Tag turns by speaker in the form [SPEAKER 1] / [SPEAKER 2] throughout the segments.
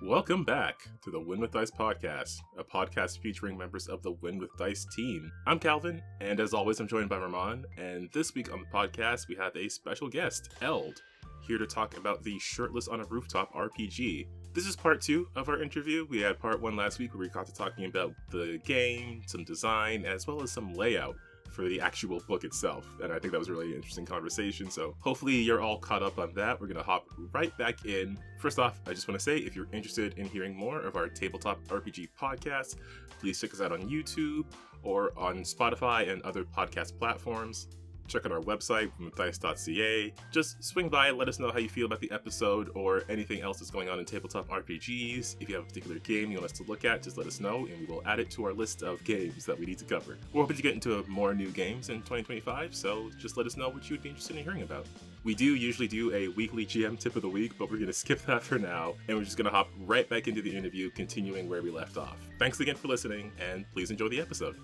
[SPEAKER 1] Welcome back to the Win with Dice podcast, a podcast featuring members of the Win with Dice team. I'm Calvin, and as always, I'm joined by Ramon, and this week on the podcast, we have a special guest, Eld, here to talk about the Shirtless on a Rooftop RPG. This is part 2 of our interview. We had part 1 last week where we got to talking about the game, some design, as well as some layout for the actual book itself, and I think that was a really interesting conversation, so hopefully you're all caught up on that. We're gonna hop right back in. First off, I just want to say, if you're interested in hearing more of our tabletop RPG podcasts, please check us out on YouTube or on Spotify and other podcast platforms. Check out our website, winwithdice.ca. Just swing by and let us know how you feel about the episode or anything else that's going on in tabletop RPGs. If you have a particular game you want us to look at, just let us know and we will add it to our list of games that we need to cover. We're hoping to get into more new games in 2025, so just let us know what you would be interested in hearing about. We do usually do a weekly GM tip of the week, but we're going to skip that for now, and we're just going to hop right back into the interview, continuing where we left off. Thanks again for listening, and please enjoy the episode.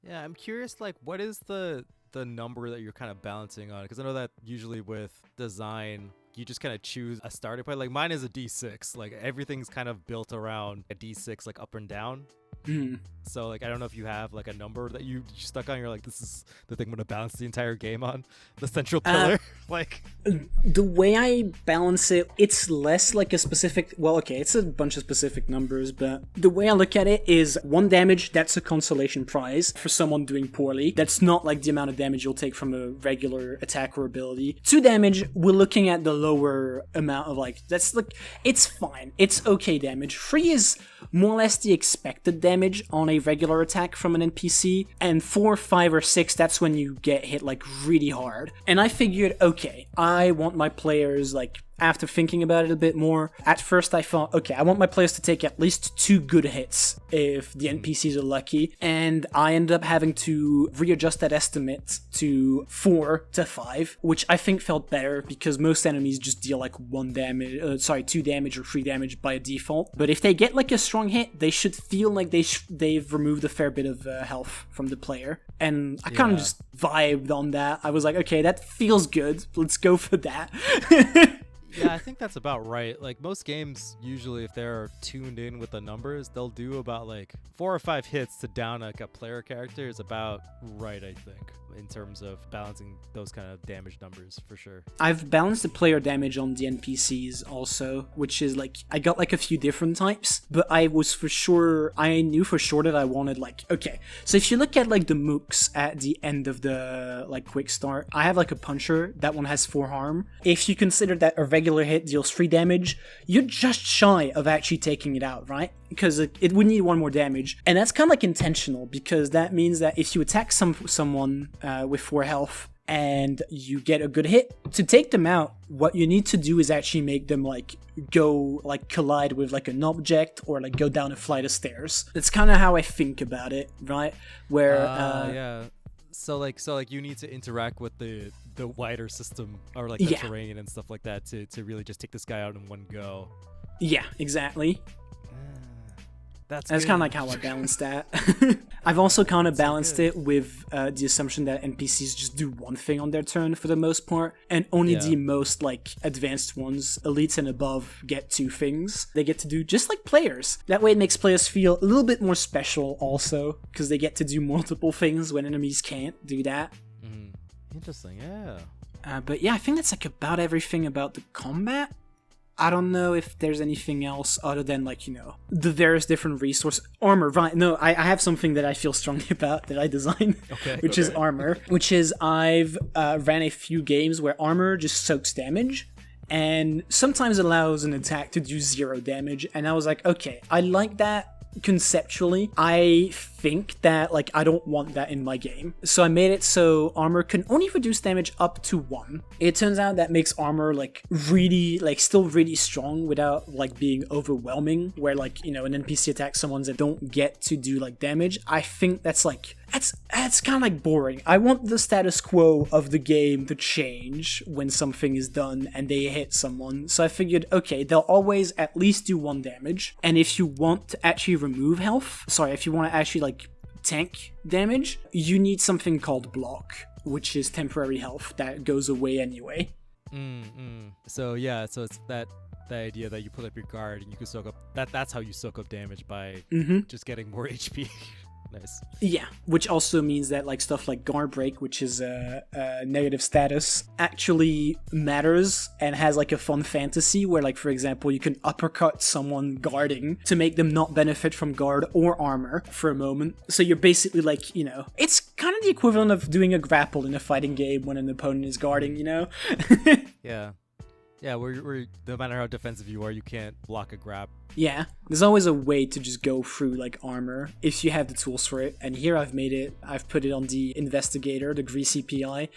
[SPEAKER 2] Yeah, I'm curious, like, what is the number that you're kind of balancing on? Because I know that usually with design, you just kind of choose a starting point. Like, mine is a D6. Like, everything's kind of built around a D6, like, up and down. So, like, I don't know if you have, like, a number that you stuck on. You're like, this is the thing I'm going to balance the entire game on. The central pillar. Like,
[SPEAKER 3] the way I balance it, it's less like a specific, well, okay, it's a bunch of specific numbers, but the way I look at it is 1 damage, that's a consolation prize for someone doing poorly. That's not like the amount of damage you'll take from a regular attack or ability. 2 damage, we're looking at the lower amount of, like, that's like, it's fine. It's okay damage. 3 is more or less the expected damage on a regular attack from an NPC, and 4, 5, or 6, that's when you get hit, like, really hard. And I figured, okay, I want my players, like, after thinking about it a bit more, at first I thought, okay, I want my players to take at least 2 good hits if the NPCs are lucky, and I ended up having to readjust that estimate to 4 to 5, which I think felt better because most enemies just deal like 2 damage or 3 damage by default. But if they get like a strong hit, they should feel like they've removed a fair bit of health from the player. And I kind of just vibed on that. I was like, okay, that feels good. Let's go for that.
[SPEAKER 2] yeah, I think that's about right. Like, most games, usually, if they're tuned in with the numbers, they'll do about, like, 4 or 5 hits to down, like, a player character is about right, I think, in terms of balancing those kind of damage numbers, for sure.
[SPEAKER 3] I've balanced the player damage on the NPCs also, which is, like, I got, like, a few different types, but I knew for sure that I wanted, like, okay, so if you look at, like, the mooks at the end of the, like, quick start, I have, like, a puncher. That one has 4 harm. If you consider that a regular hit deals 3 damage, you're just shy of actually taking it out, right? Because it would need 1 more damage, and that's kind of like intentional, because that means that if you attack someone with 4 health and you get a good hit, to take them out, what you need to do is actually make them like go like collide with like an object or like go down a flight of stairs. That's kind of how I think about it, right? Where
[SPEAKER 2] yeah. So like you need to interact with the wider system or like the terrain and stuff like that to really just take this guy out in one go.
[SPEAKER 3] Yeah, exactly.
[SPEAKER 2] That's
[SPEAKER 3] kind of like how I balanced that. I've also kind of balanced it with the assumption that NPCs just do one thing on their turn for the most part, and only the most like advanced ones, elites and above, get 2 things they get to do, just like players. That way it makes players feel a little bit more special also, because they get to do multiple things when enemies can't do that.
[SPEAKER 2] Interesting, yeah.
[SPEAKER 3] But yeah, I think that's like about everything about the combat. I don't know if there's anything else other than, like, you know, the various different resources. Armour, right? No, I have something that I feel strongly about that I designed, which is Armour. Which is, I've ran a few games where Armour just soaks damage and sometimes allows an attack to do 0 damage. And I was like, okay, I like that conceptually. I think that, like, I don't want that in my game. So I made it so Armour can only reduce damage up to 1. It turns out that makes Armour, like, really, like, still really strong without, like, being overwhelming, where, like, you know, an NPC attacks someone that don't get to do, like, damage. I think that's, like, that's kind of, like, boring. I want the status quo of the game to change when something is done and they hit someone. So I figured, okay, they'll always at least do 1 damage. And if you want to actually remove health, if you want to actually, like, tank damage, you need something called block, which is temporary health that goes away anyway.
[SPEAKER 2] So yeah, so it's the idea that you put up your guard and you can soak up that's how you soak up damage by just getting more HP. Nice.
[SPEAKER 3] Yeah, which also means that like stuff like guard break, which is a negative status, actually matters and has like a fun fantasy where, like, for example, you can uppercut someone guarding to make them not benefit from guard or armor for a moment. So you're basically like, you know, it's kind of the equivalent of doing a grapple in a fighting game when an opponent is guarding, you know?
[SPEAKER 2] Yeah, where no matter how defensive you are, you can't block a grab.
[SPEAKER 3] Yeah, there's always a way to just go through like armor if you have the tools for it. And here I've put it on the Investigator, the Greasy PI,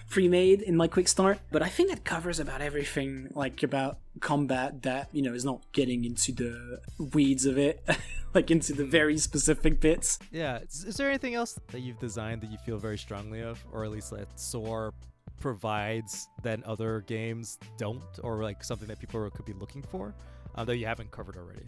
[SPEAKER 3] pre-made in my quick start. But I think that covers about everything like about combat that, you know, is not getting into the weeds of it, like into the very specific bits.
[SPEAKER 2] Yeah, is there anything else that you've designed that you feel very strongly of, or at least that SOAR provides that other games don't, or like something that people could be looking for that you haven't covered already?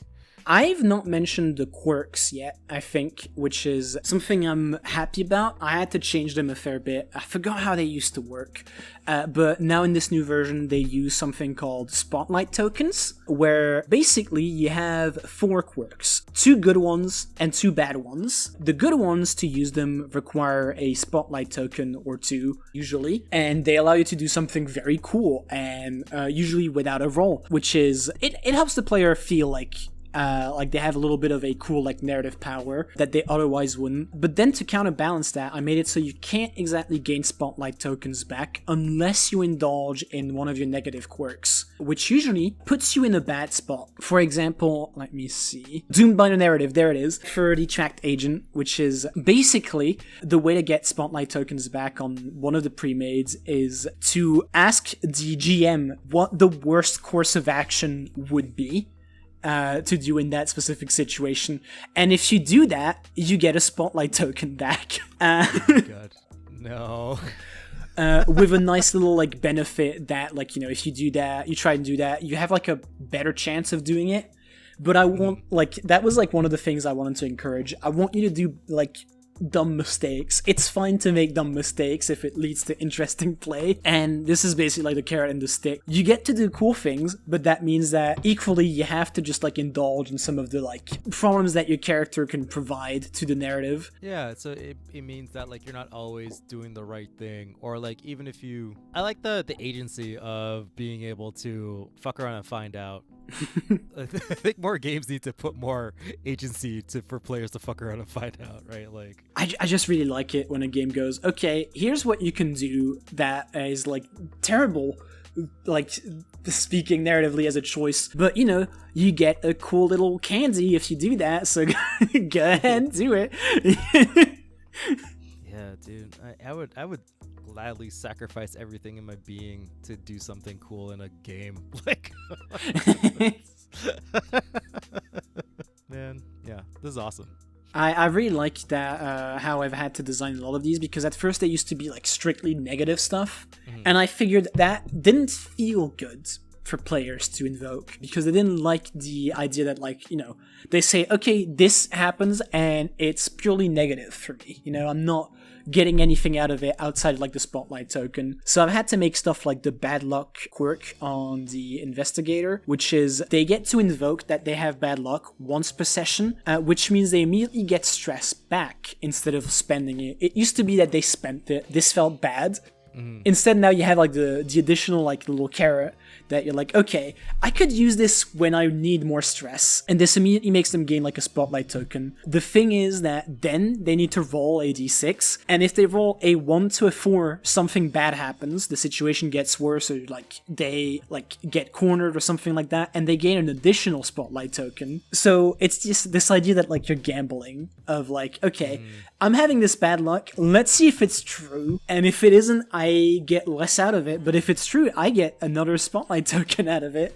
[SPEAKER 3] I've not mentioned the quirks yet, I think, which is something I'm happy about. I had to change them a fair bit. I forgot how they used to work. But now in this new version, they use something called spotlight tokens, where basically you have 4 quirks, 2 good ones and 2 bad ones. The good ones, to use them, require a spotlight token or 2, usually, and they allow you to do something very cool, and usually without a roll, which is, it helps the player feel like they have a little bit of a cool like narrative power that they otherwise wouldn't. But then to counterbalance that, I made it so you can't exactly gain spotlight tokens back unless you indulge in one of your negative quirks, which usually puts you in a bad spot. For example, let me see, doomed by the narrative, there it is, for the tracked agent, which is basically the way to get spotlight tokens back on one of the pre-mades is to ask the GM what the worst course of action would be to do in that specific situation, and if you do that, you get a spotlight token back.
[SPEAKER 2] God, no.
[SPEAKER 3] With a nice little like benefit that, like, you know, if you do that, you try and do that, you have like a better chance of doing it. But I want, like, that was like one of the things I wanted to encourage. I want you to do like dumb mistakes. It's fine to make dumb mistakes if it leads to interesting play, and this is basically like the carrot and the stick. You get to do cool things, but that means that equally you have to just like indulge in some of the like problems that your character can provide to the narrative.
[SPEAKER 2] Yeah, so it means that like you're not always doing the right thing, or like even if you, I like the agency of being able to fuck around and find out. I think more games need to put more agency for players to fuck around and find out, right? Like,
[SPEAKER 3] I just really like it when a game goes, okay, here's what you can do that is like terrible, like speaking narratively as a choice, but you know, you get a cool little candy if you do that, so go ahead and do it.
[SPEAKER 2] Yeah, dude, I would gladly sacrifice everything in my being to do something cool in a game. Like, man, yeah, this is awesome.
[SPEAKER 3] I really like that, how I've had to design a lot of these, because at first they used to be like strictly negative stuff, and I figured that didn't feel good for players to invoke, because they didn't like the idea that, like, you know, they say, okay, this happens and it's purely negative for me, you know, I'm not getting anything out of it outside of like the spotlight token. So I've had to make stuff like the bad luck quirk on the Investigator, which is they get to invoke that they have bad luck once per session, which means they immediately get stress back instead of spending it. It used to be that they spent it, this felt bad. Instead, now you have like the additional like little carrot that you're like, okay, I could use this when I need more stress, and this immediately makes them gain like a spotlight token. The thing is that then they need to roll a d6, and if they roll a 1 to a 4, something bad happens, the situation gets worse, or like they like get cornered or something like that, and they gain an additional spotlight token. So it's just this idea that like you're gambling of like, okay, I'm having this bad luck, let's see if it's true, and if it isn't, I get less out of it, but if it's true, I get another spotlight token out of it.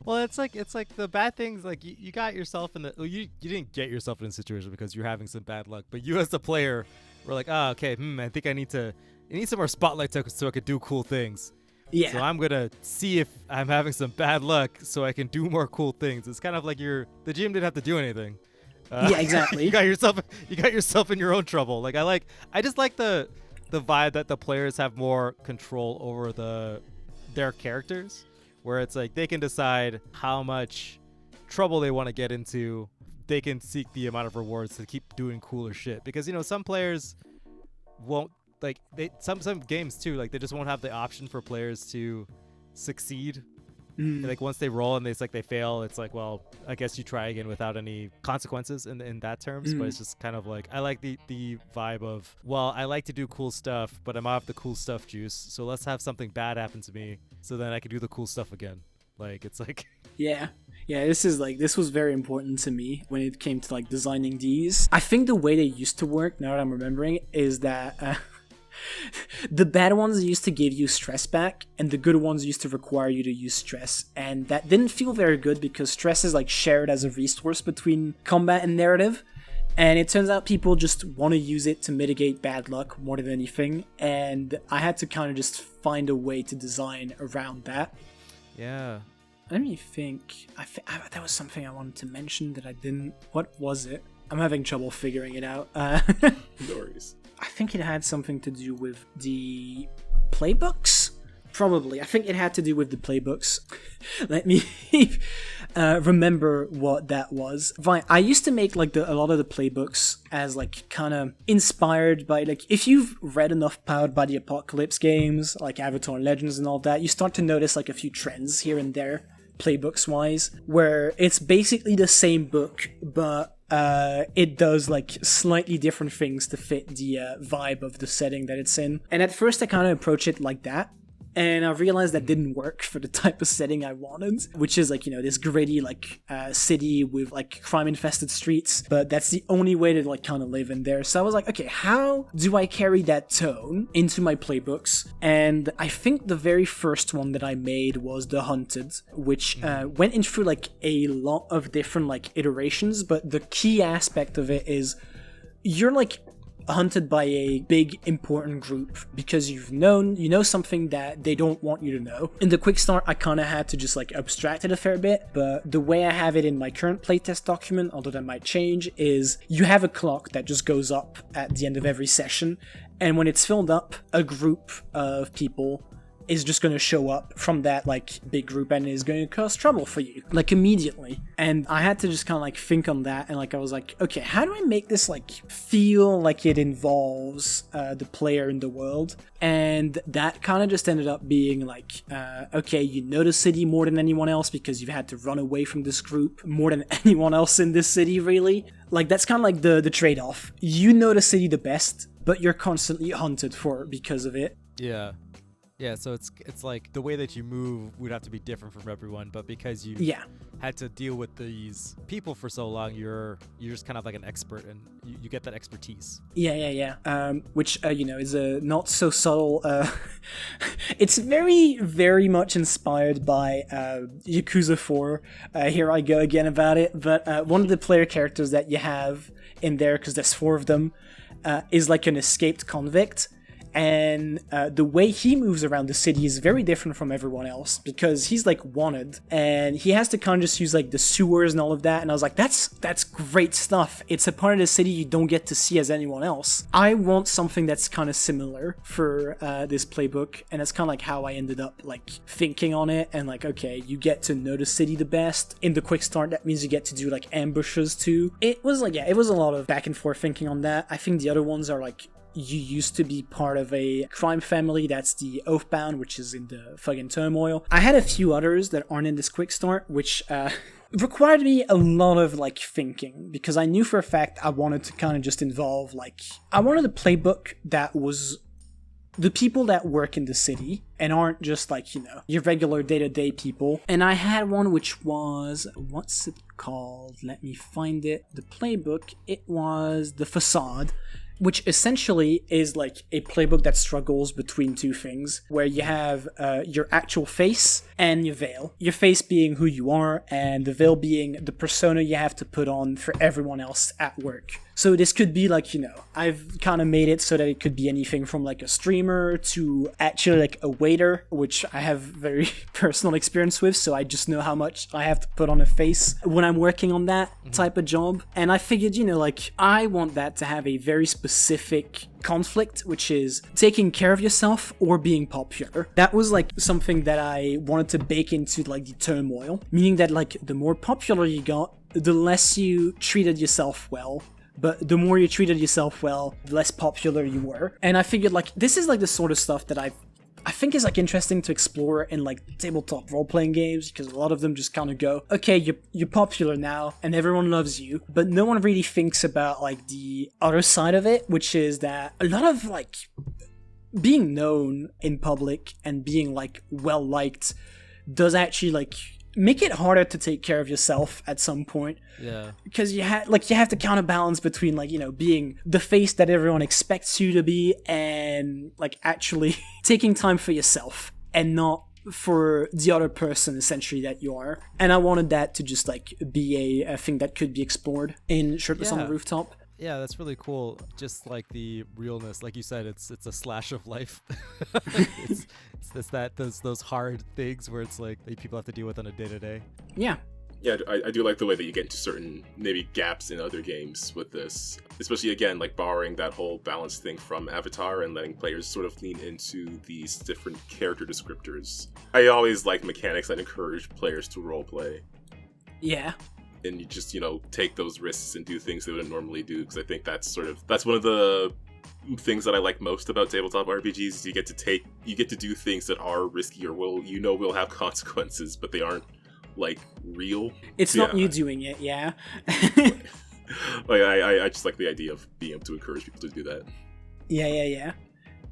[SPEAKER 2] Well, it's like the bad things, like you got yourself in the, well, you didn't get yourself in a situation because you're having some bad luck, but you as the player were like, oh, okay, I think I need some more spotlight tokens so I could do cool things.
[SPEAKER 3] Yeah.
[SPEAKER 2] So I'm gonna see if I'm having some bad luck so I can do more cool things. It's kind of like the GM didn't have to do anything.
[SPEAKER 3] Yeah, exactly.
[SPEAKER 2] You got yourself in your own trouble. Like I just like the vibe that the players have more control over the their characters, where it's like they can decide how much trouble they want to get into. They can seek the amount of rewards to keep doing cooler shit, because some players won't, like, some games too, like, they just won't have the option for players to succeed. Like, once they roll and they fail, it's like, well, I guess you try again without any consequences in that terms. But it's just kind of like, I like the vibe of, well, I like to do cool stuff, but I'm off the cool stuff juice, so let's have something bad happen to me so then I can do the cool stuff again. Like, it's like
[SPEAKER 3] yeah, this was very important to me when it came to like designing these. I think the way they used to work, now that I'm remembering, is that the bad ones used to give you stress back, and the good ones used to require you to use stress, and that didn't feel very good because stress is like shared as a resource between combat and narrative, and it turns out people just want to use it to mitigate bad luck more than anything, and I had to kind of just find a way to design around that.
[SPEAKER 2] Yeah.
[SPEAKER 3] Let me think. That was something I wanted to mention that I didn't. What was it? I'm having trouble figuring it out.
[SPEAKER 1] No worries.
[SPEAKER 3] I think it had something to do with the playbooks. Probably. I think it had to do with the playbooks. Let me remember what that was. Right. I used to make like a lot of the playbooks as like kind of inspired by, like, if you've read enough Powered by the Apocalypse games, like Avatar and Legends and all that, you start to notice like a few trends here and there, playbooks wise, where it's basically the same book, but it does like slightly different things to fit the vibe of the setting that it's in. And at first I kind of approach it like that, and I realized that didn't work for the type of setting I wanted, which is like, this gritty like city with like crime infested streets, but that's the only way to like kind of live in there. So I was like, okay, how do I carry that tone into my playbooks? And I think the very first one that I made was The Hunted, which went in through like a lot of different like iterations, but the key aspect of it is you're like hunted by a big important group because you know something that they don't want you to know. In the quick start, I kind of had to just like abstract it a fair bit, but the way I have it in my current playtest document, although that might change, is you have a clock that just goes up at the end of every session, and when it's filled up, a group of people is just going to show up from that like big group and is going to cause trouble for you like immediately. And I had to just kind of like think on that, and like I was like, okay, how do I make this like feel like it involves the player in the world? And that kind of just ended up being like, okay, you know the city more than anyone else because you've had to run away from this group more than anyone else in this city, really. Like, that's kind of like the trade-off. You know the city the best, but you're constantly hunted for it because of it.
[SPEAKER 2] Yeah, so it's like the way that you move would have to be different from everyone, but because you had to deal with these people for so long, you're just kind of like an expert, and you get that expertise. Which is a not so subtle. It's very, very much inspired by Yakuza 4. Here I go again about it, but one of the player characters that you have in there, because there's 4 of them, is like an escaped convict. And the way he moves around the city is very different from everyone else because he's like wanted, and he has to kind of just use like the sewers and all of that. And I was like, that's great stuff. It's a part of the city you don't get to see as anyone else. I want something that's kind of similar for this playbook, and that's kind of like how I ended up like thinking on it. And like, okay, you get to know the city the best. In the quick start, that means you get to do like ambushes too. It was like, it was a lot of back and forth thinking on that. I think the other ones are like, you used to be part of a crime family, that's the Oathbound, which is in the fucking turmoil. I had a few others that aren't in this quick start, which required me a lot of like thinking, because I knew for a fact I wanted to kind of just involve like, I wanted a playbook that was the people that work in the city and aren't just like, your regular day-to-day people. And I had one which was, what's it called? Let me find it. The playbook, it was The Facade, which essentially is like a playbook that struggles between two things, where you have your actual face and your veil. Your face being who you are, and the veil being the persona you have to put on for everyone else at work.
[SPEAKER 3] So this could be like, I've kind of made it so that it could be anything from like a streamer to actually like a waiter, which I have very personal experience with, so I just know how much I have to put on a face when I'm working on that type of job. And I figured, like I want that to have a very specific conflict, which is taking care of yourself or being popular. That was like something that I wanted to bake into like the turmoil, meaning that like the more popular you got, the less you treated yourself well. But the more you treated yourself well, the less popular you were. And I figured like this is like the sort of stuff that I think is like interesting to explore in like tabletop role-playing games, because a lot of them just kind of go, okay, you're popular now and everyone loves you, but no one really thinks about like the other side of it, which is that a lot of like being known in public and being like well liked does actually like make it harder to take care of yourself at some point.
[SPEAKER 2] Yeah.
[SPEAKER 3] Because you have to counterbalance between like, being the face that everyone expects you to be and like actually taking time for yourself and not for the other person essentially that you are. And I wanted that to just like be a thing that could be explored in Shirtless on a Rooftop.
[SPEAKER 2] Yeah, that's really cool. Just like the realness, like you said, it's a slash of life. it's those hard things where it's like that people have to deal with on a day-to-day.
[SPEAKER 3] Yeah.
[SPEAKER 1] Yeah, I do like the way that you get into certain maybe gaps in other games with this, especially again like borrowing that whole balance thing from Avatar and letting players sort of lean into these different character descriptors. I always like mechanics that encourage players to roleplay.
[SPEAKER 3] Yeah.
[SPEAKER 1] And you just, take those risks and do things they wouldn't normally do, because I think that's one of the things that I like most about tabletop RPGs is you get to do things that are risky or will have consequences, but they aren't like real.
[SPEAKER 3] It's not you doing it, yeah.
[SPEAKER 1] Like I just like the idea of being able to encourage people to do that.
[SPEAKER 3] Yeah.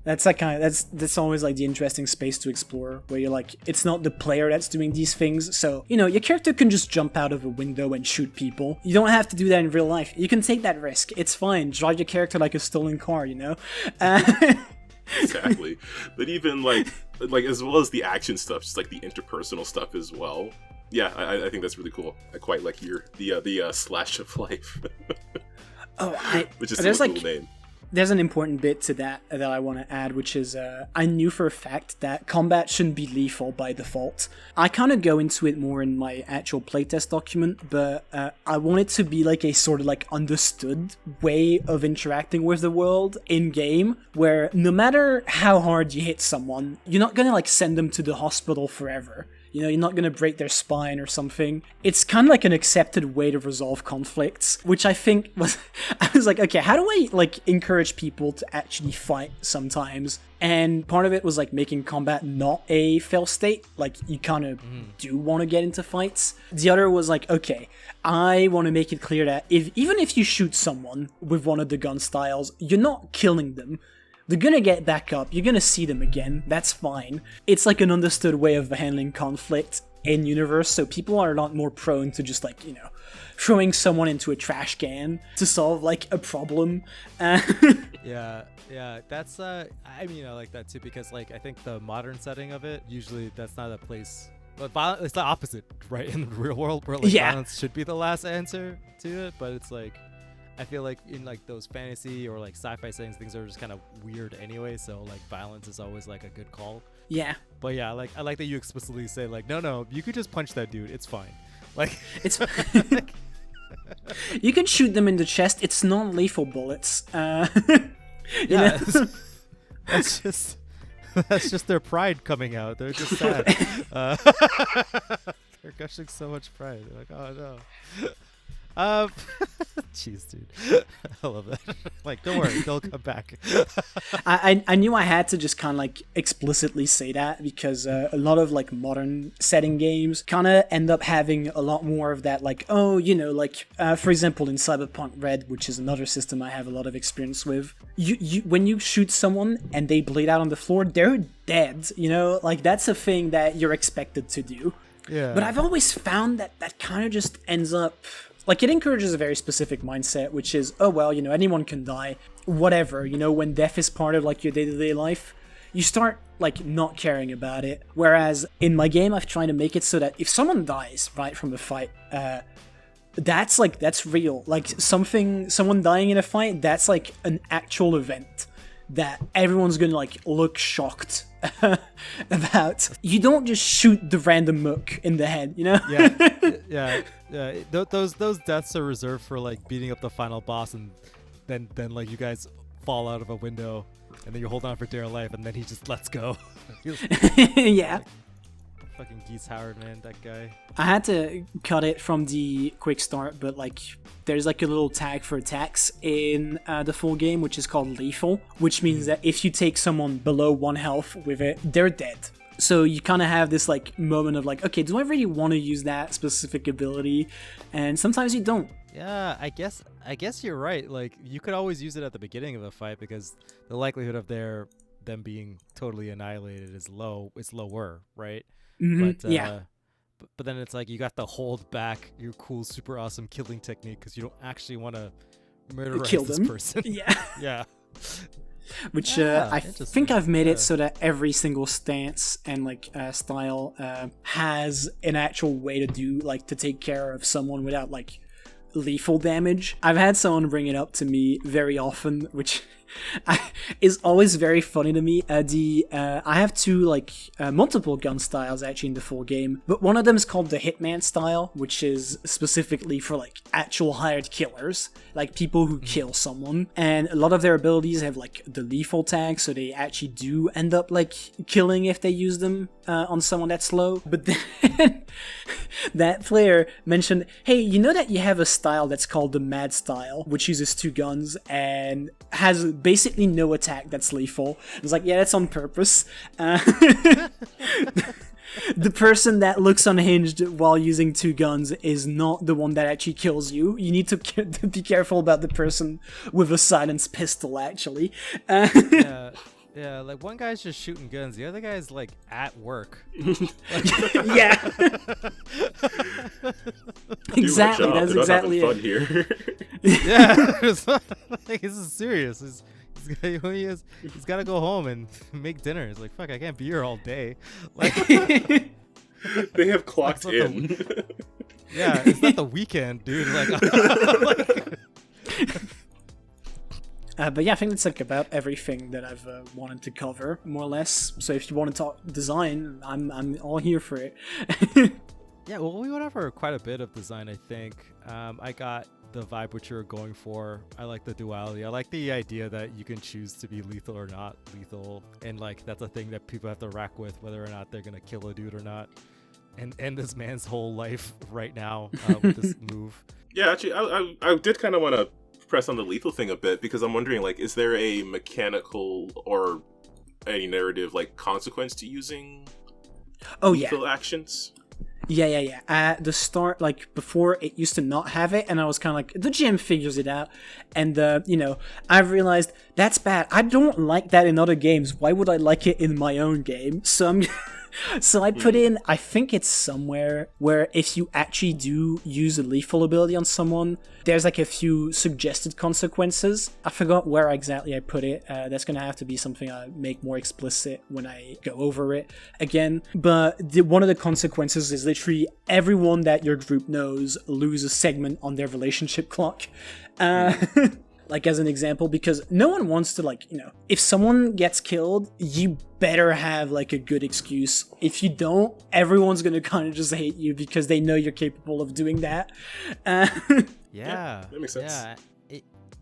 [SPEAKER 3] That's like that's always like the interesting space to explore, where you're like, it's not the player that's doing these things, so your character can just jump out of a window and shoot people. You don't have to do that in real life. You can take that risk. It's fine. Drive your character like a stolen car,
[SPEAKER 1] Exactly. But even like as well as the action stuff, just like the interpersonal stuff as well. Yeah, I think that's really cool. I quite like the slash of life. Which is a cool name.
[SPEAKER 3] There's an important bit to that I want to add, which is I knew for a fact that combat shouldn't be lethal by default. I kind of go into it more in my actual playtest document, but I want it to be like a sort of like understood way of interacting with the world in-game, where no matter how hard you hit someone, you're not going to like send them to the hospital forever. You're not going to break their spine or something. It's kind of like an accepted way to resolve conflicts, which I think I was like, okay, how do I like encourage people to actually fight sometimes? And part of it was like making combat not a fail state. Like you kind of do want to get into fights. The other was like, okay, I want to make it clear that even if you shoot someone with one of the gun styles, you're not killing them. They're gonna get back up, you're gonna see them again, that's fine. It's like an understood way of handling conflict in universe, so people are a lot more prone to just like, throwing someone into a trash can to solve like a problem.
[SPEAKER 2] Yeah, that's I like that too, because like I think the modern setting of it, usually that's not a place, but it's the opposite, right? In the real world, where like violence should be the last answer to it, but it's like, I feel like in like those fantasy or like sci-fi settings, things are just kind of weird anyway, so like violence is always like a good call.
[SPEAKER 3] Yeah.
[SPEAKER 2] But yeah, like I like that you explicitly say like, no, you could just punch that dude, it's fine. Like
[SPEAKER 3] it's you can shoot them in the chest, it's non-lethal bullets.
[SPEAKER 2] Yeah. That's just their pride coming out. They're just sad. They're gushing so much pride. They're like, oh no. Jeez, dude. I love that. Like, don't worry, they'll come back.
[SPEAKER 3] I knew I had to just kind of like explicitly say that, because a lot of like modern setting games kind of end up having a lot more of that, like, for example in Cyberpunk Red, which is another system I have a lot of experience with, you when you shoot someone and they bleed out on the floor, they're dead, like that's a thing that you're expected to do.
[SPEAKER 2] Yeah.
[SPEAKER 3] But I've always found that kind of just ends up, like, it encourages a very specific mindset, which is, oh, well, anyone can die, whatever, when death is part of, like, your day-to-day life, you start, like, not caring about it. Whereas in my game, I've tried to make it so that if someone dies, right, from a fight, that's real. Like someone dying in a fight, that's like an actual event that everyone's gonna like look shocked about. You don't just shoot the random mook in the head, you know?
[SPEAKER 2] Yeah. Those deaths are reserved for like beating up the final boss, and then like you guys fall out of a window, and then you hold on for dear life, and then he just lets go.
[SPEAKER 3] Yeah.
[SPEAKER 2] Fucking Geese Howard, man, that guy.
[SPEAKER 3] I had to cut it from the quick start, but like there's like a little tag for attacks in the full game, which is called lethal, which means that if you take someone below 1 health with it, they're dead. So you kind of have this like moment of like, okay, do I really want to use that specific ability? And sometimes you don't.
[SPEAKER 2] Yeah, I guess you're right. Like you could always use it at the beginning of a fight because the likelihood of them being totally annihilated is low. It's lower, right?
[SPEAKER 3] Mm-hmm.
[SPEAKER 2] But
[SPEAKER 3] yeah.
[SPEAKER 2] But then it's like you got to hold back your cool, super awesome killing technique because you don't actually want to murderize this person.
[SPEAKER 3] Yeah.
[SPEAKER 2] Yeah.
[SPEAKER 3] Which I think I've made it so that every single stance and like style has an actual way to do like to take care of someone without like lethal damage. I've had someone bring it up to me very often, which is always very funny to me. I have two like multiple gun styles actually in the full game, but one of them is called the Hitman style, which is specifically for like actual hired killers, like people who kill someone, and a lot of their abilities have like the lethal tag, so they actually do end up like killing if they use them on someone that's low. But then that player mentioned, hey, you know that you have a style that's called the Mad style, which uses 2 guns and has basically no attack that's lethal. I was like, yeah, that's on purpose. The person that looks unhinged while using 2 guns is not the one that actually kills you. You need to be careful about the person with a silenced pistol, actually.
[SPEAKER 2] Yeah, like one guy's just shooting guns, the other guy's like at work.
[SPEAKER 3] Yeah. Exactly, that's exactly
[SPEAKER 1] fun here.
[SPEAKER 2] Yeah, it's not, like, this is serious. He's got to go home and make dinner. It's like, fuck, I can't be here all day. Like,
[SPEAKER 1] they have clocked in.
[SPEAKER 2] Yeah, it's not the weekend, dude. Like,
[SPEAKER 3] but yeah, I think that's like about everything that I've wanted to cover, more or less. So if you want to talk design, I'm all here for it.
[SPEAKER 2] Yeah, well, we went over quite a bit of design, I think. I got the vibe which you're going for. I like the duality. I like the idea that you can choose to be lethal or not lethal, and like that's a thing that people have to rack with, whether or not they're gonna kill a dude or not, and end this man's whole life right now with this move.
[SPEAKER 1] Yeah, actually, I did kind of want to press on the lethal thing a bit, because I'm wondering, like, is there a mechanical or a narrative like consequence to using lethal actions?
[SPEAKER 3] Yeah. At the start, like before, it used to not have it, and I was kind of like, the GM figures it out, and I've realized that's bad. I don't like that in other games. Why would I like it in my own game? So I put in, I think it's somewhere where if you actually do use a lethal ability on someone, there's like a few suggested consequences. I forgot where exactly I put it. That's gonna have to be something I make more explicit when I go over it again. But one of the consequences is literally everyone that your group knows lose a segment on their relationship clock. Like as an example, because no one wants to, like, if someone gets killed, you better have like a good excuse. If you don't, everyone's gonna kind of just hate you because they know you're capable of doing that.
[SPEAKER 2] Yeah,
[SPEAKER 1] that makes sense.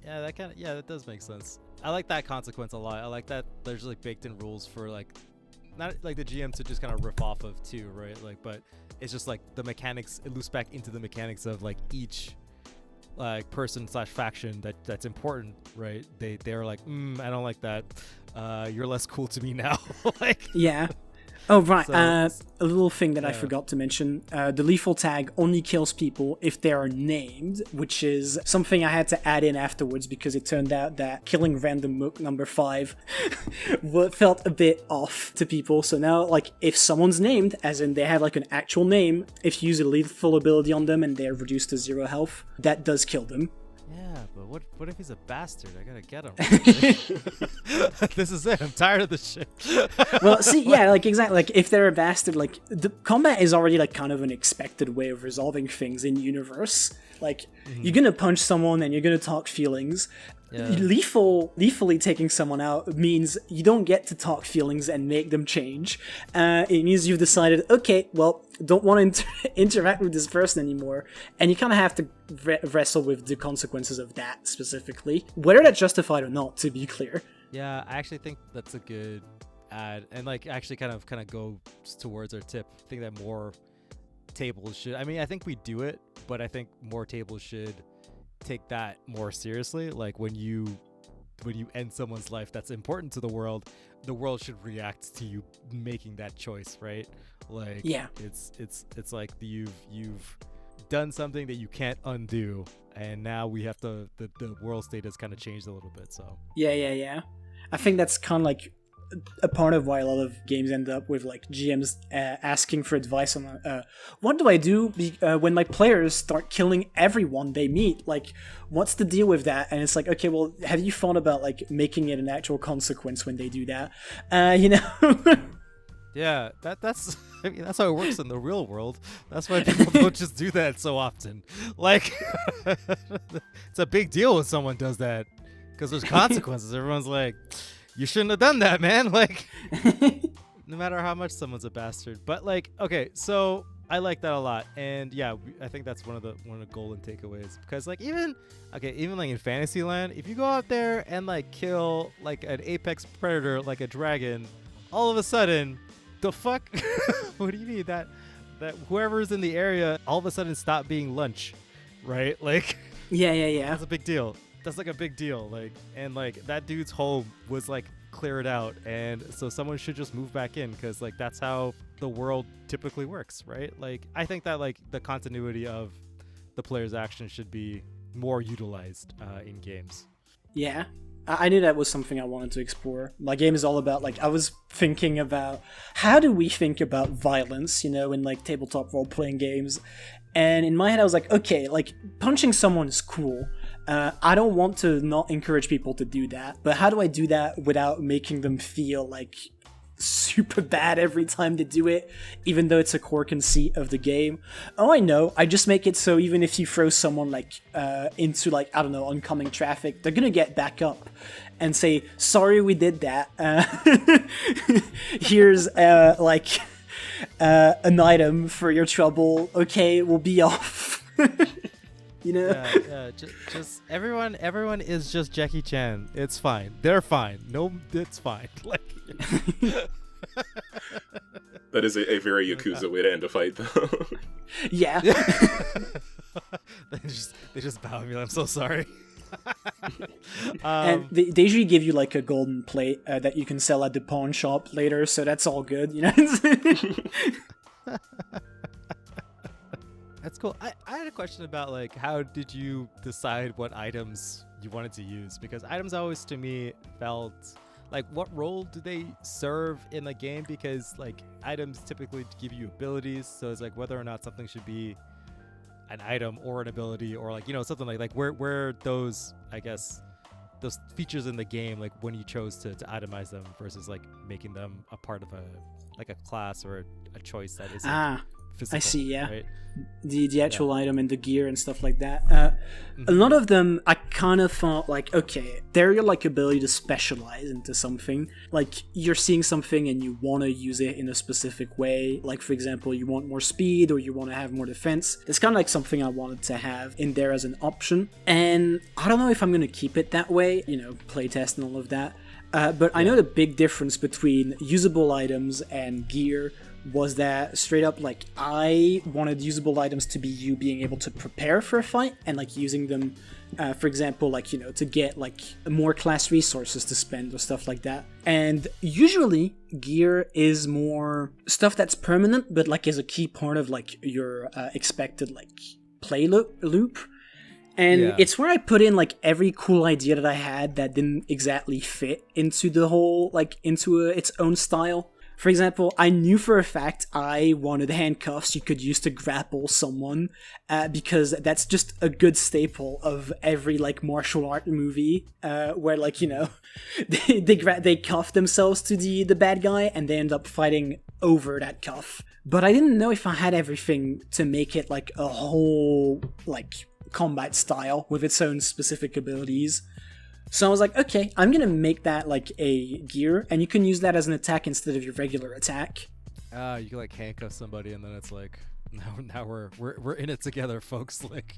[SPEAKER 2] That does make sense. I like that consequence a lot. I like that there's like baked in rules for like, not like the GM to just kind of riff off of too, right? Like, but it's just like the mechanics, it loops back into the mechanics of like each like person / faction that's important, right? They're like, I don't like that. You're less cool to me now. Like,
[SPEAKER 3] yeah. Oh, right.
[SPEAKER 2] So,
[SPEAKER 3] a little thing that I forgot to mention. The lethal tag only kills people if they are named, which is something I had to add in afterwards because it turned out that killing random mook number 5 felt a bit off to people. So now, like, if someone's named, as in they have like an actual name, if you use a lethal ability on them and they're reduced to 0 health, that does kill them.
[SPEAKER 2] yeah, but what if he's a bastard? I gotta get him. This is it. I'm tired of this shit.
[SPEAKER 3] Well, see, yeah, like exactly. Like if they're a bastard, like the combat is already like kind of an expected way of resolving things in universe. Like you're gonna punch someone and you're gonna talk feelings.
[SPEAKER 2] Yeah.
[SPEAKER 3] Lethally taking someone out means you don't get to talk feelings and make them change. It means you've decided, okay, well, don't want to interact with this person anymore, and you kind of have to wrestle with the consequences of that specifically, whether that's justified or not, to be clear.
[SPEAKER 2] Yeah, I actually think that's a good add, and like actually kind of goes towards our tip. I think that more tables should. I mean, I think we do it, but I think more tables should take that more seriously. Like when you end someone's life that's important to the world should react to you making that choice, right? Like
[SPEAKER 3] yeah,
[SPEAKER 2] it's like you've done something that you can't undo, and now we have to the world state has kind of changed a little bit. So
[SPEAKER 3] yeah, I think that's kind of like a part of why a lot of games end up with like GMs asking for advice on what do I do when my players start killing everyone they meet? Like, what's the deal with that? And it's like, okay, well, have you thought about like making it an actual consequence when they do that? You know?
[SPEAKER 2] Yeah, that's I mean, that's how it works in the real world. That's why people don't just do that so often. Like, it's a big deal when someone does that because there's consequences. Everyone's like, you shouldn't have done that, man. Like, no matter how much someone's a bastard. But like, okay, so I like that a lot, and yeah, I think that's one of the golden takeaways, because like even like in Fantasyland, if you go out there and like kill like an apex predator like a dragon, all of a sudden, the fuck? What do you mean that whoever's in the area all of a sudden stop being lunch, right? Like,
[SPEAKER 3] yeah.
[SPEAKER 2] That's a big deal. That's like a big deal. Like, and like that dude's home was like cleared out, and so someone should just move back in, because like that's how the world typically works, right? Like, I think that like the continuity of the player's action should be more utilized in games.
[SPEAKER 3] Yeah, I knew that was something I wanted to explore. My game is all about, like, I was thinking about how do we think about violence, you know, in like tabletop role-playing games. And in my head I was like, okay, like punching someone is cool. I don't want to not encourage people to do that, but how do I do that without making them feel like super bad every time they do it, even though it's a core conceit of the game? Oh, I know. I just make it so even if you throw someone like into like, I don't know, oncoming traffic, they're gonna get back up and say, sorry we did that. Here's like an item for your trouble. Okay, we'll be off. You know?
[SPEAKER 2] Yeah. Just everyone is just Jackie Chan. It's fine. They're fine. No, it's fine. Like,
[SPEAKER 1] that is a very Yakuza way to end a fight, though.
[SPEAKER 3] Yeah.
[SPEAKER 2] they just bow and be like, I'm so sorry.
[SPEAKER 3] And they usually give you like a golden plate that you can sell at the pawn shop later, so that's all good, you know?
[SPEAKER 2] That's cool. I had a question about like, how did you decide what items you wanted to use? Because items always to me felt like, what role do they serve in the game? Because like items typically give you abilities, so it's like whether or not something should be an item or an ability, or like, you know, something like where those, I guess, those features in the game, like when you chose to itemize them versus like making them a part of a class or a choice that isn't physical. I see, yeah. Right?
[SPEAKER 3] The actual item and the gear and stuff like that. A lot of them, I kind of thought like, okay, they're your like ability to specialize into something. Like you're seeing something and you want to use it in a specific way. Like for example, you want more speed or you want to have more defense. It's kind of like something I wanted to have in there as an option. And I don't know if I'm going to keep it that way, you know, playtest and all of that. But I know the big difference between usable items and gear was that straight up, like, I wanted usable items to be you being able to prepare for a fight and like using them, for example, like, you know, to get like more class resources to spend or stuff like that. And usually gear is more stuff that's permanent, but like is a key part of like your expected like play loop. And it's where I put in like every cool idea that I had that didn't exactly fit into the whole, like into its own style. For example, I knew for a fact I wanted handcuffs you could use to grapple someone, because that's just a good staple of every like martial art movie, where like, you know, they cuff themselves to the bad guy and they end up fighting over that cuff. But I didn't know if I had everything to make it like a whole like combat style with its own specific abilities. So I was like, okay, I'm gonna make that like a gear, and you can use that as an attack instead of your regular attack.
[SPEAKER 2] You can like handcuff somebody, and then it's like, now we're in it together, folks. Like,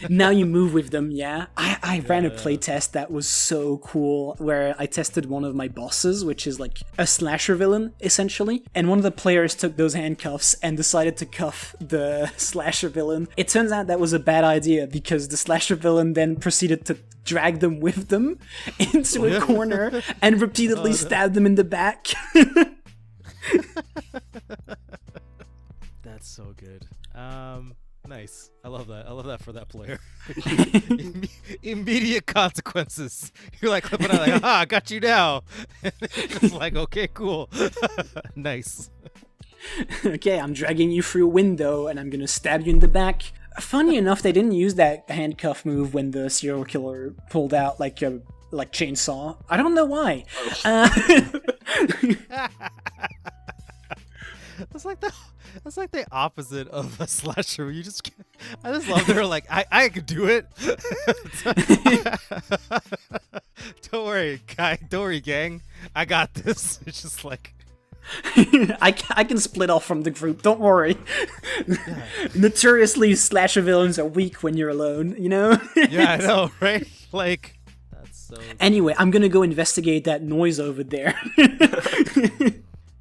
[SPEAKER 3] now you move with them. Yeah, I ran a playtest that was so cool, where I tested one of my bosses, which is like a slasher villain essentially, and one of the players took those handcuffs and decided to cuff the slasher villain. It turns out that was a bad idea, because the slasher villain then proceeded to drag them with them into a corner and repeatedly stab them in the back.
[SPEAKER 2] That's so good. Nice. I love that for that player. Immediate consequences. You're like clipping out like, I got you now. It's like, okay, cool. Nice.
[SPEAKER 3] Okay, I'm dragging you through a window and I'm gonna stab you in the back. Funny enough, they didn't use that handcuff move when the serial killer pulled out like a chainsaw. I don't know why.
[SPEAKER 2] That's like the opposite of a slasher. I just love they're like, I can do it. Don't worry, gang. I got this. It's just like,
[SPEAKER 3] I can split off from the group, don't worry. Yeah. Notoriously, slasher villains are weak when you're alone, you know?
[SPEAKER 2] Yeah, I know, right? Like, that's so...
[SPEAKER 3] Anyway, I'm gonna go investigate that noise over there.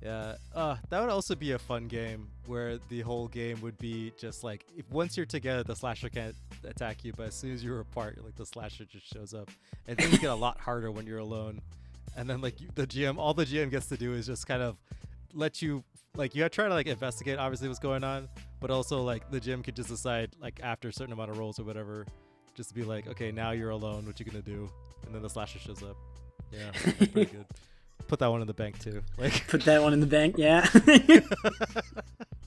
[SPEAKER 2] Yeah, that would also be a fun game, where the whole game would be just like, if once you're together, the slasher can't attack you, but as soon as you're apart, like the slasher just shows up. And things get a lot harder when you're alone. And then like all the GM gets to do is just kind of let you, like, you try to like investigate obviously what's going on, but also like the GM could just decide like after a certain amount of rolls or whatever, just to be like, okay, now you're alone, what you gonna do? And then the slasher shows up. Yeah, that's pretty good. Put that one in the bank too. Like, put that one in the bank,
[SPEAKER 3] yeah.
[SPEAKER 1] A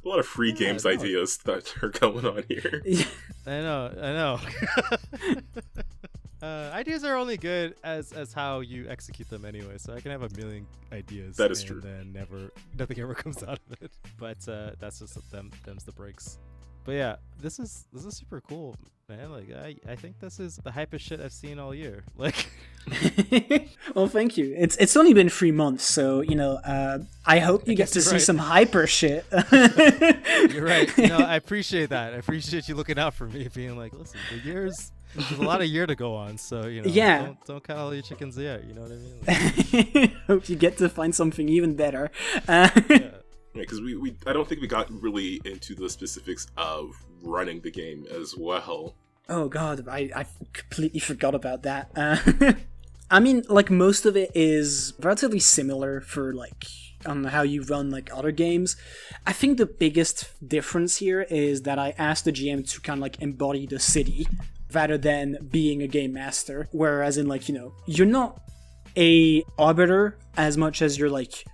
[SPEAKER 1] lot of free games ideas that are going on here.
[SPEAKER 2] I know. Ideas are only good as how you execute them anyway, so I can have a million ideas.
[SPEAKER 1] That is true.
[SPEAKER 2] And then nothing ever comes out of it. But that's just them's the breaks. But yeah, this is super cool, man. Like, I think this is the hypest shit I've seen all year. Like,
[SPEAKER 3] well, thank you. It's only been 3 months, so you know, I hope you get to see some hyper shit.
[SPEAKER 2] You're right. You know, I appreciate that. I appreciate you looking out for me, being like, listen, there's a lot of year to go on, so you know,
[SPEAKER 3] yeah.
[SPEAKER 2] Don't count all your chickens yet. You know what I mean?
[SPEAKER 3] Like, hope you get to find something even better.
[SPEAKER 1] Yeah. Because I don't think we got really into the specifics of running the game as well.
[SPEAKER 3] Oh god, I completely forgot about that. I mean, like, most of it is relatively similar for, like, on how you run, like, other games. I think the biggest difference here is that I asked the GM to kind of, like, embody the city rather than being a game master. Whereas in, like, you know, you're not a arbiter as much as you're, like,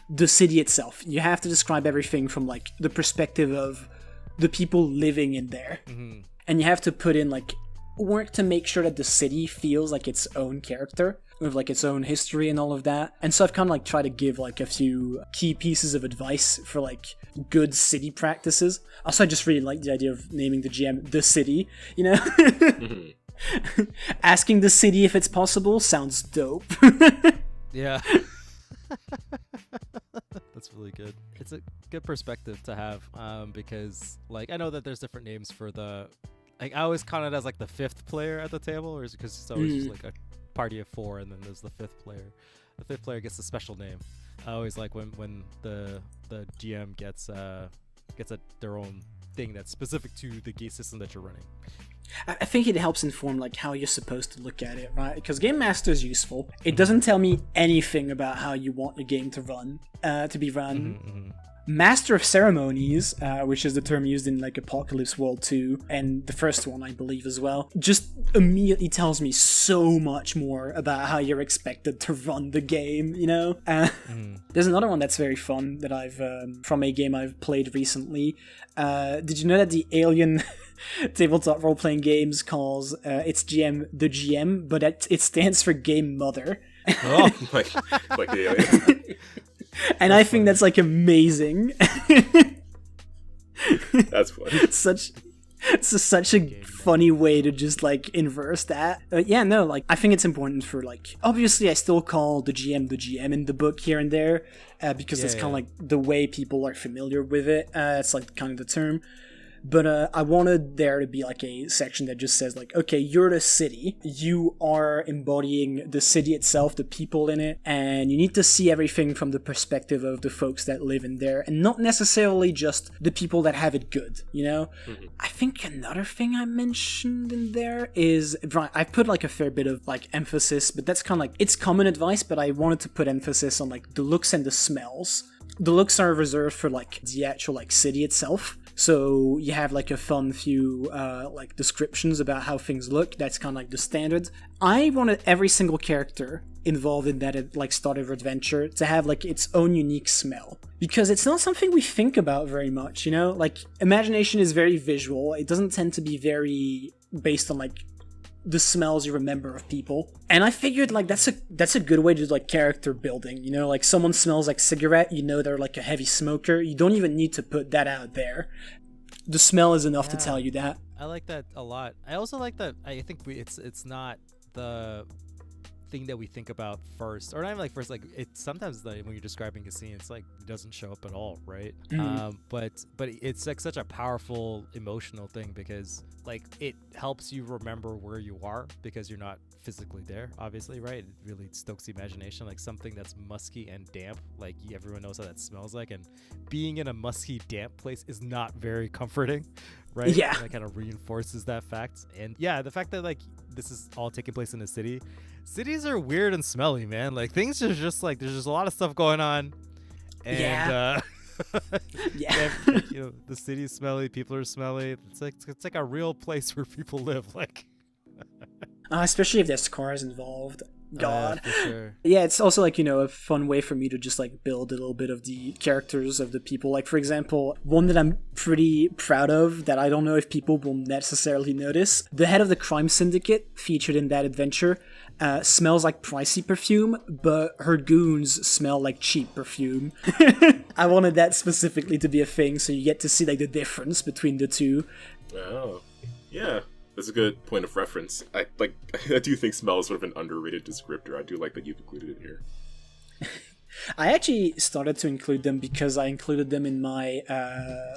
[SPEAKER 3] the city itself. You have to describe everything from like the perspective of the people living in there. Mm-hmm. And you have to put in like work to make sure that the city feels like its own character with like its own history and all of that. And so I've kind of like tried to give like a few key pieces of advice for like good city practices. Also, I just really like the idea of naming the GM the city, you know? Mm-hmm. Asking the city if it's possible sounds dope.
[SPEAKER 2] Yeah. That's really good. It's a good perspective to have, because like I know that there's different names for the, like, I always count it as like the fifth player at the table, or is it because it's always just like a party of 4 and then there's the fifth player. The fifth player gets a special name. I always like when the GM gets their own thing that's specific to the game system that you're running.
[SPEAKER 3] I think it helps inform like how you're supposed to look at it, right? Because Game Master is useful. It doesn't tell me anything about how you want the game to be run. Master of Ceremonies, which is the term used in like Apocalypse World 2, and the first one I believe as well, just immediately tells me so much more about how you're expected to run the game, you know? There's another one that's very fun that I've, from a game I've played recently. Did you know that the Alien tabletop role-playing games calls its GM the GM, but it stands for Game Mother?
[SPEAKER 1] Oh, like the Alien.
[SPEAKER 3] And I think that's like amazing.
[SPEAKER 1] That's funny.
[SPEAKER 3] It's such a funny way to just like inverse that. Yeah, no, like I think it's important for like, obviously I still call the GM in the book here and there, because it's kind of like the way people are familiar with it. It's like kind of the term. But I wanted there to be like a section that just says like, okay, you're the city. You are embodying the city itself, the people in it, and you need to see everything from the perspective of the folks that live in there, and not necessarily just the people that have it good, you know? Mm-hmm. I think another thing I mentioned in there is, I've put like a fair bit of like emphasis, but that's kind of like, it's common advice, but I wanted to put emphasis on like the looks and the smells. The looks are reserved for like the actual like city itself. So you have like a fun few like descriptions about how things look. That's kind of like the standard. I wanted every single character involved in that like start of adventure to have like its own unique smell, because it's not something we think about very much, you know? Like imagination is very visual. It doesn't tend to be very based on like the smells you remember of people. And I figured like that's a good way to do like character building, you know? Like someone smells like cigarette, you know they're like a heavy smoker. You don't even need to put that out there. The smell is enough to tell you that.
[SPEAKER 2] I like that a lot. I also like that I think it's not the thing that we think about first, or not even like first, like it's sometimes when you're describing a scene, it's like it doesn't show up at all, right? But it's like such a powerful emotional thing, because like it helps you remember where you are because you're not physically there, obviously, right? It really stokes the imagination. Like something that's musky and damp, like everyone knows how that smells like, and being in a musky, damp place is not very comforting, right?
[SPEAKER 3] Yeah.
[SPEAKER 2] And that kind of reinforces that fact. And yeah, the fact that like this is all taking place in a city. Cities are weird and smelly, man. Like things are just like, there's just a lot of stuff going on. And
[SPEAKER 3] yeah.
[SPEAKER 2] You know, the city is smelly, people are smelly. It's like a real place where people live, like
[SPEAKER 3] especially if there's cars involved. God.
[SPEAKER 2] For sure.
[SPEAKER 3] Yeah, it's also like, you know, a fun way for me to just like build a little bit of the characters of the people. Like, for example, one that I'm pretty proud of that I don't know if people will necessarily notice. The head of the crime syndicate featured in that adventure smells like pricey perfume, but her goons smell like cheap perfume. I wanted that specifically to be a thing, so you get to see like the difference between the two.
[SPEAKER 1] Oh, yeah. That's a good point of reference. I do think smell is sort of an underrated descriptor. I do like that you've included it here.
[SPEAKER 3] I actually started to include them because I included them in my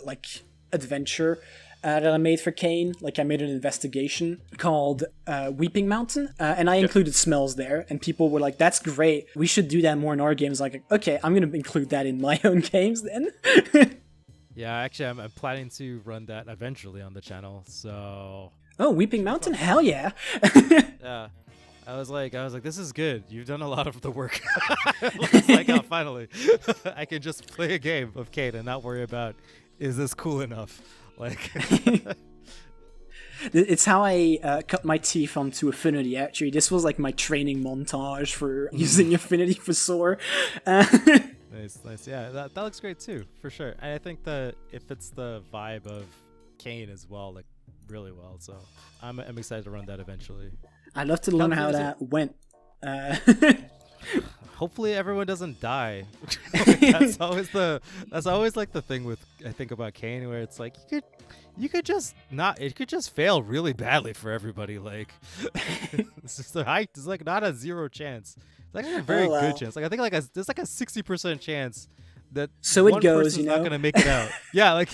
[SPEAKER 3] like adventure that I made for CAIN. Like I made an investigation called Weeping Mountain, and I included smells there. And people were like, "That's great. We should do that more in our games." Like, okay, I'm gonna include that in my own games then.
[SPEAKER 2] Yeah, actually, I'm planning to run that eventually on the channel. So.
[SPEAKER 3] Oh, Weeping Mountain? Hell yeah.
[SPEAKER 2] Yeah. I was like, this is good. You've done a lot of the work. It's like, oh, finally. I can just play a game of CAIN and not worry about, is this cool enough? Like,
[SPEAKER 3] it's how I cut my teeth onto Affinity, actually. This was like my training montage for using Affinity for SOAR.
[SPEAKER 2] Nice. Yeah, that looks great too, for sure. And I think that it fits the vibe of CAIN as well, like, really well, so I'm excited to run that eventually.
[SPEAKER 3] I'd love to learn how that went.
[SPEAKER 2] Hopefully everyone doesn't die. That's always like the thing with, I think about CAIN, where it's like you could just not, it could just fail really badly for everybody. Like it's just there's like not a 0 chance. It's like a very good chance. Like I think there's like a 60% chance that
[SPEAKER 3] so
[SPEAKER 2] one
[SPEAKER 3] it goes,
[SPEAKER 2] person's
[SPEAKER 3] you know,
[SPEAKER 2] not gonna make it out. Yeah, like,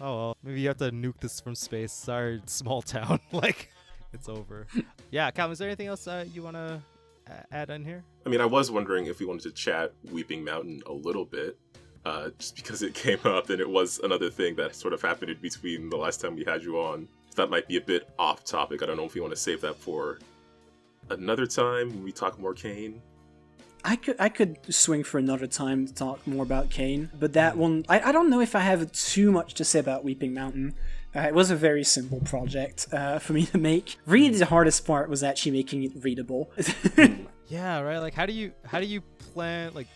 [SPEAKER 2] oh well, maybe you have to nuke this from space. Sorry, small town. Like, it's over. Yeah, Calvin, is there anything else you want to add in here?
[SPEAKER 1] I mean, I was wondering if we wanted to chat Weeping Mountain a little bit, just because it came up and it was another thing that sort of happened in between the last time we had you on. That might be a bit off topic. I don't know if you want to save that for another time when we talk more CAIN.
[SPEAKER 3] I could swing for another time to talk more about CAIN, but that one, I don't know if I have too much to say about Weeping Mountain. It was a very simple project for me to make. Really, the hardest part was actually making it readable.
[SPEAKER 2] Yeah, right. Like, how do you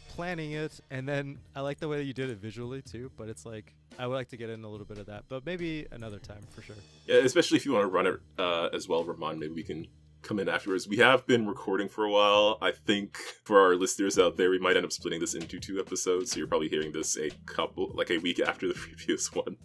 [SPEAKER 2] planning it, and then I like the way that you did it visually too. But it's like I would like to get in a little bit of that, but maybe another time for sure.
[SPEAKER 1] Yeah, especially if you want to run it as well, Ramon. Maybe we can come in afterwards. We have been recording for a while. I think for our listeners out there, we might end up splitting this into 2 episodes, so you're probably hearing this a week after the previous one.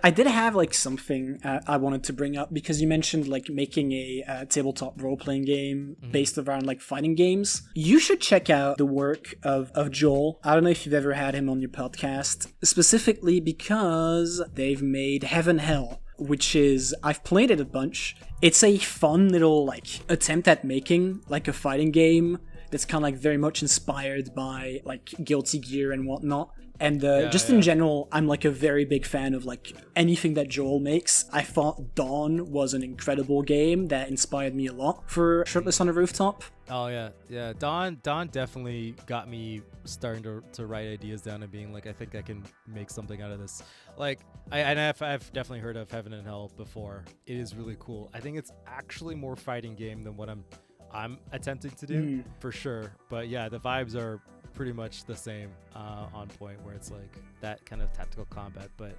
[SPEAKER 3] I did have like something I wanted to bring up, because you mentioned like making a tabletop role-playing game based around like fighting games. You should check out the work of Joel. I don't know if you've ever had him on your podcast, specifically because they've made Heaven Hell, which is, I've played it a bunch. It's a fun little like attempt at making like a fighting game that's kind of like very much inspired by like Guilty Gear and whatnot. And in general, I'm like a very big fan of like anything that Joel makes. I thought Dawn was an incredible game that inspired me a lot for Shirtless on a Rooftop.
[SPEAKER 2] Oh yeah. Dawn definitely got me starting to write ideas down and being like, I think I can make something out of this. Like, I've definitely heard of Heaven and Hell before. It is really cool. I think it's actually more fighting game than what I'm attempting to do for sure. But yeah, the vibes are pretty much the same on point, where it's like that kind of tactical combat. But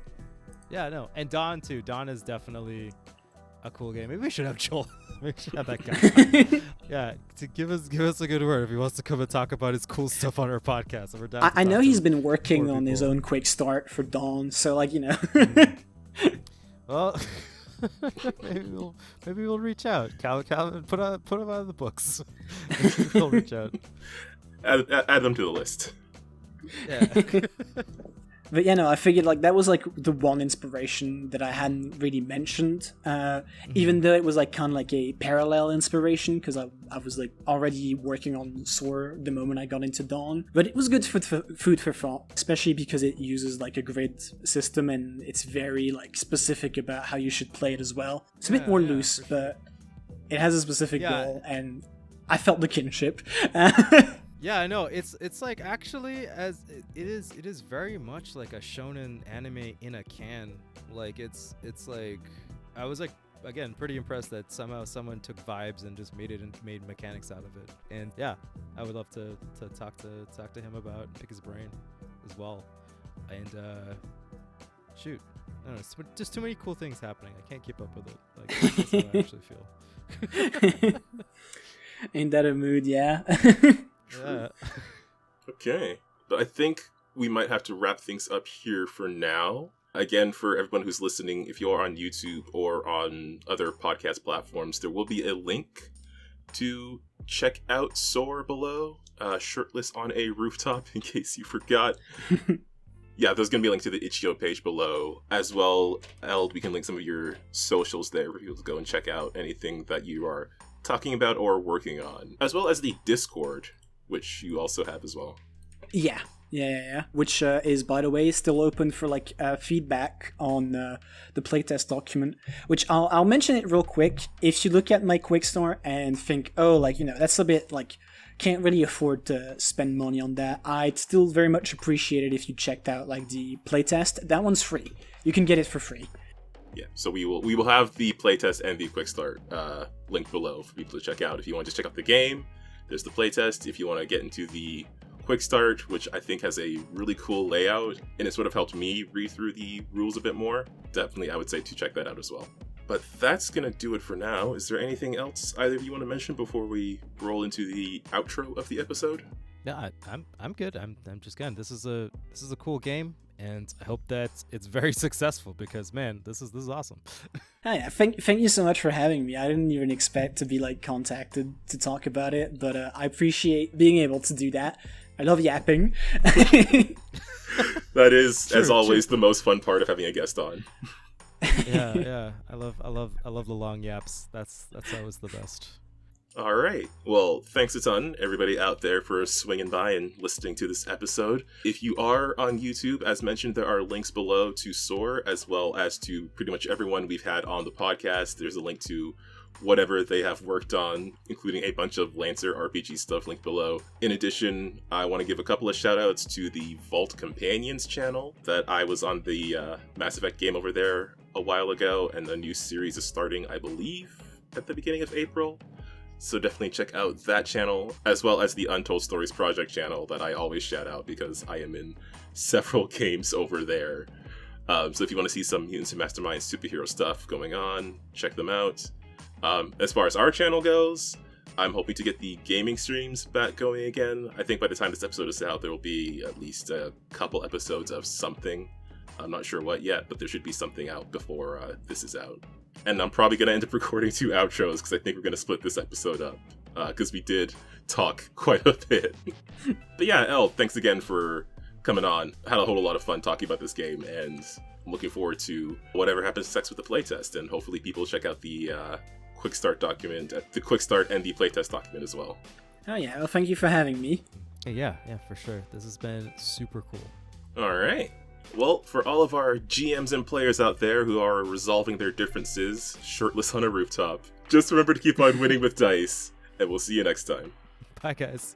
[SPEAKER 2] yeah, no, and Dawn too. Dawn is definitely a cool game. Maybe we should have Joel. We should have that guy. Yeah, to give us a good word if he wants to come and talk about his cool stuff on our podcast. So we're down.
[SPEAKER 3] I know he's been working on his own quick start for Dawn, so like, you know.
[SPEAKER 2] Well, maybe we'll reach out. Calvin, put him out of the books. Maybe we'll reach out.
[SPEAKER 1] Add them to the list.
[SPEAKER 2] Yeah.
[SPEAKER 3] But yeah, no, I figured like that was like the one inspiration that I hadn't really mentioned, even though it was like kind of like a parallel inspiration, because I was like already working on SOAR the moment I got into Dawn. But it was good food for thought, especially because it uses like a grid system and it's very like specific about how you should play it as well. It's a bit more loose, but it has a specific goal, and I felt the kinship.
[SPEAKER 2] Yeah, I know. It's like actually as it is very much like a shonen anime in a can. Like it's like I was like, again, pretty impressed that somehow someone took vibes and just made mechanics out of it. And yeah, I would love to talk to him about, pick his brain as well. And shoot, I don't know, it's just too many cool things happening. I can't keep up with it. Like that's how I actually feel.
[SPEAKER 3] Ain't that a mood? Yeah.
[SPEAKER 2] Yeah.
[SPEAKER 1] Okay, but I think we might have to wrap things up here for now. Again, for everyone who's listening, if you are on YouTube or on other podcast platforms, there will be a link to check out SOAR below, Shirtless on a Rooftop, in case you forgot. Yeah, there's going to be a link to the Itch.io page below, as well. Eld, we can link some of your socials there for people to go and check out anything that you are talking about or working on, as well as the Discord, which you also have as well. Yeah.
[SPEAKER 3] Which is, by the way, still open for like feedback on the playtest document, which I'll mention it real quick. If you look at my quick start and think, oh, like, you know, that's a bit like, can't really afford to spend money on that, I'd still very much appreciate it if you checked out like the playtest. That one's free. You can get it for free.
[SPEAKER 1] Yeah, so we will have the playtest and the quick start linked below for people to check out. If you want to check out the game, there's the playtest. If you want to get into the quick start, which I think has a really cool layout, and it sort of helped me read through the rules a bit more, definitely I would say to check that out as well. But that's going to do it for now. Is there anything else either of you want to mention before we roll into the outro of the episode?
[SPEAKER 2] No, I'm good. I'm just kidding. This is a cool game, and I hope that it's very successful, because man, this is awesome.
[SPEAKER 3] Hi, thank you so much for having me. I didn't even expect to be like contacted to talk about it, but I appreciate being able to do that. I love yapping.
[SPEAKER 1] That is, as always, the most fun part of having a guest on.
[SPEAKER 2] Yeah. I love the long yaps. That's always the best.
[SPEAKER 1] All right. Well, thanks a ton, everybody out there, for swinging by and listening to this episode. If you are on YouTube, as mentioned, there are links below to SOAR, as well as to pretty much everyone we've had on the podcast. There's a link to whatever they have worked on, including a bunch of Lancer RPG stuff linked below. In addition, I want to give a couple of shout-outs to the Vault Companions channel that I was on the Mass Effect game over there a while ago, and the new series is starting, I believe, at the beginning of April. So definitely check out that channel, as well as the Untold Stories Project channel that I always shout out because I am in several games over there. So if you want to see some Mutants and Masterminds superhero stuff going on, check them out. As far as our channel goes, I'm hoping to get the gaming streams back going again. I think by the time this episode is out, there will be at least a couple episodes of something. I'm not sure what yet, but there should be something out before this is out. And I'm probably going to end up recording 2 outros because I think we're going to split this episode up. Because we did talk quite a bit. But yeah, Elle, thanks again for coming on. I had a whole lot of fun talking about this game, and I'm looking forward to whatever happens next with the playtest. And hopefully people check out the quick start document, the quick start and the playtest document as well.
[SPEAKER 3] Oh yeah, well, thank you for having me.
[SPEAKER 2] Yeah, for sure. This has been super cool.
[SPEAKER 1] All right. Well, for all of our GMs and players out there who are resolving their differences shirtless on a rooftop, just remember to keep on winning with dice, and we'll see you next time.
[SPEAKER 2] Bye, guys.